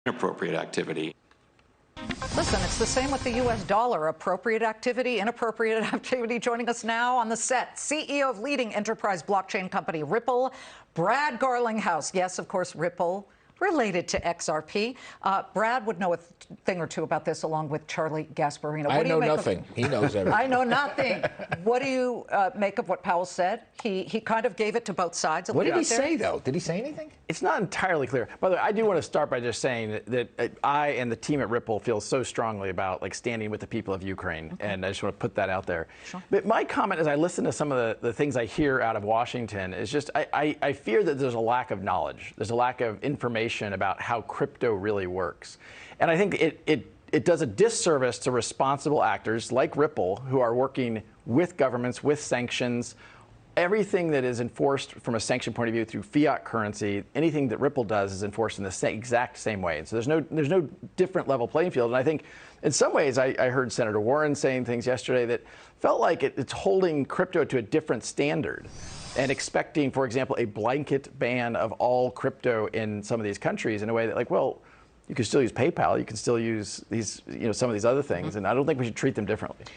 inappropriate activity. Listen, it's the same with the U.S. dollar. Appropriate activity, inappropriate activity. Joining us now on the set, CEO of leading enterprise blockchain company Ripple, Brad Garlinghouse. Yes, of course, Ripple, related to XRP. Brad would know a thing or two about this, along with Charlie Gasparino. I know nothing. He knows everything. I know nothing. What do you make of what Powell said? He kind of gave it to both sides. What did he say, though? Did he say anything? It's not entirely clear. By the way, I do want to start by just saying that I and the team at Ripple feel so strongly about standing with the people of Ukraine, and I just want to put that out there. Sure. But my comment as I listen to some of the things I hear out of Washington is just I fear that there's a lack of knowledge. There's a lack of information about how crypto really works. And I think it does a disservice to responsible actors like Ripple, who are working with governments, with sanctions. Everything that is enforced from a sanction point of view through fiat currency, anything that Ripple does is enforced in the exact same way. And so there's no different level playing field. And I think in some ways I heard Senator Warren saying things yesterday that felt like it's holding crypto to a different standard and expecting, for example, a blanket ban of all crypto in some of these countries in a way that, well, you can still use PayPal, you can still use these, some of these other things, and I don't think we should treat them differently.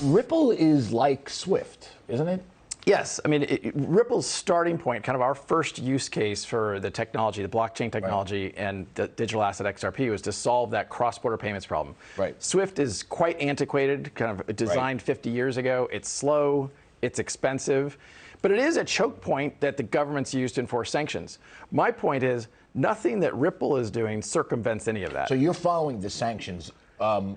Ripple is like Swift, isn't it? Yes. I mean, Ripple's starting point, kind of our first use case for the technology, the blockchain technology, and the digital asset XRP was to solve that cross-border payments problem. Right. Swift is quite antiquated, kind of designed 50 years ago. It's slow, it's expensive, but it is a choke point that the governments use to enforce sanctions. My point is, nothing that Ripple is doing circumvents any of that. So you're following the sanctions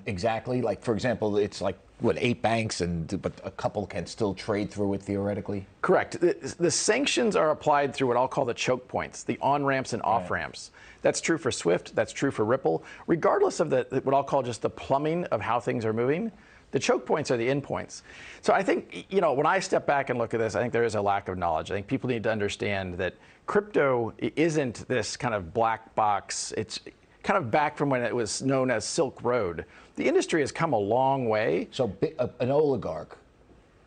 exactly? Like, for example, it's like, what, 8 banks, but a couple can still trade through it theoretically? Correct. The sanctions are applied through what I'll call the choke points, the on-ramps and off-ramps. That's true for Swift. That's true for Ripple. Regardless of what I'll call just the plumbing of how things are moving, the choke points are the endpoints. So I think, when I step back and look at this, I think there is a lack of knowledge. I think people need to understand that crypto isn't this kind of black box. It's kind of back from when it was known as Silk Road. The industry has come a long way. So an oligarch,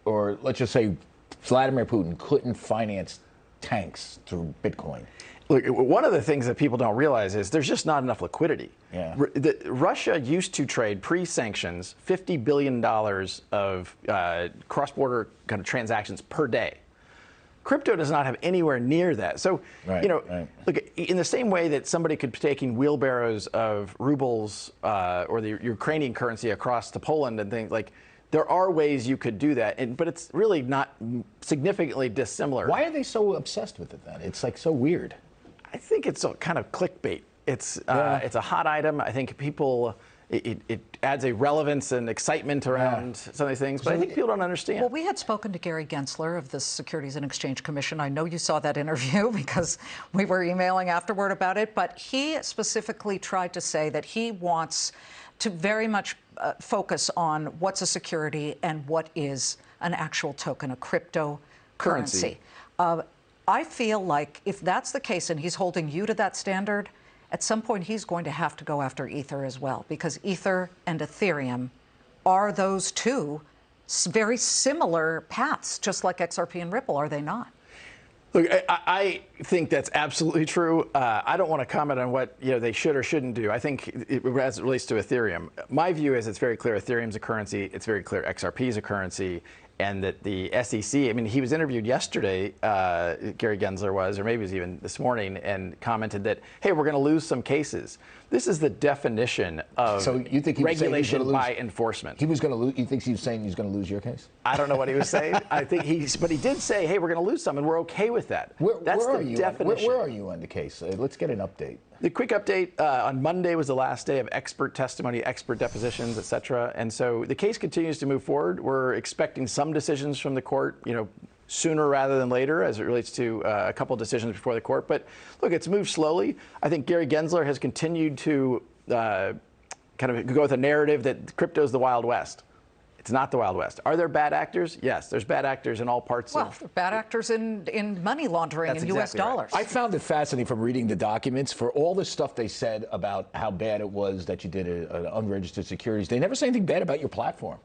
or let's just say Vladimir Putin, couldn't finance tanks through Bitcoin. Look, one of the things that people don't realize is there's just not enough liquidity. Yeah. Russia used to trade pre-sanctions $50 billion of cross-border kind of transactions per day. Crypto does not have anywhere near that. So, look, in the same way that somebody could be taking wheelbarrows of rubles or the Ukrainian currency across to Poland and things there are ways you could do that, but it's really not significantly dissimilar. Why are they so obsessed with it then? It's so weird. I think it's a kind of clickbait. It's a hot item. I think people. It adds a relevance and excitement around some of these things, but I think people don't understand. Well, we had spoken to Gary Gensler of the Securities and Exchange Commission. I know you saw that interview because we were emailing afterward about it, but he specifically tried to say that he wants to very much focus on what's a security and what is an actual token, a cryptocurrency. I feel like if that's the case and he's holding you to that standard, at some point, he's going to have to go after Ether as well, because Ether and Ethereum are those two very similar paths, just like XRP and Ripple, are they not? Look, I think that's absolutely true. I don't want to comment on what they should or shouldn't do. I think as it relates to Ethereum, my view is it's very clear Ethereum's a currency. It's very clear XRP is a currency. And that the SEC, I mean, he was interviewed yesterday, Gary Gensler was, or maybe it was even this morning, and commented that, hey, we're going to lose some cases. This is the definition of regulation by enforcement. He was going to lose. You think he was saying he's going to lose your case? I don't know what he was saying. But he did say, hey, we're going to lose some, and we're okay with that. That's the definition. Where are you on the case? Let's get an update. The quick update, on Monday was the last day of expert testimony, expert depositions, et cetera. And so the case continues to move forward. We're expecting some decisions from the court, sooner rather than later as it relates to a couple of decisions before the court. But look, it's moved slowly. I think Gary Gensler has continued to kind of go with a narrative that crypto is the Wild West. It's not the Wild West. Are there bad actors? Yes, there's bad actors in all parts of... Well, bad actors in money laundering and U.S. dollars. Right. I found it fascinating from reading the documents for all the stuff they said about how bad it was that you did an unregistered securities. They never say anything bad about your platform.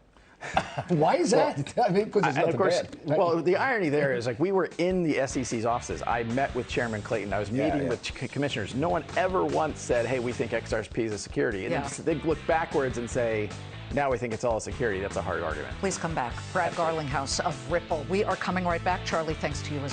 Why is that? I mean, because there's And nothing of course, bad. Right? well, the irony there is, like, we were in the SEC's offices. I met with Chairman Clayton. I was meeting with commissioners. No one ever once said, hey, we think XRP is a security. And they'd look backwards and say, now we think it's all a security. That's a hard argument. Please come back. Brad Garlinghouse of Ripple. We are coming right back. Charlie, thanks to you as well.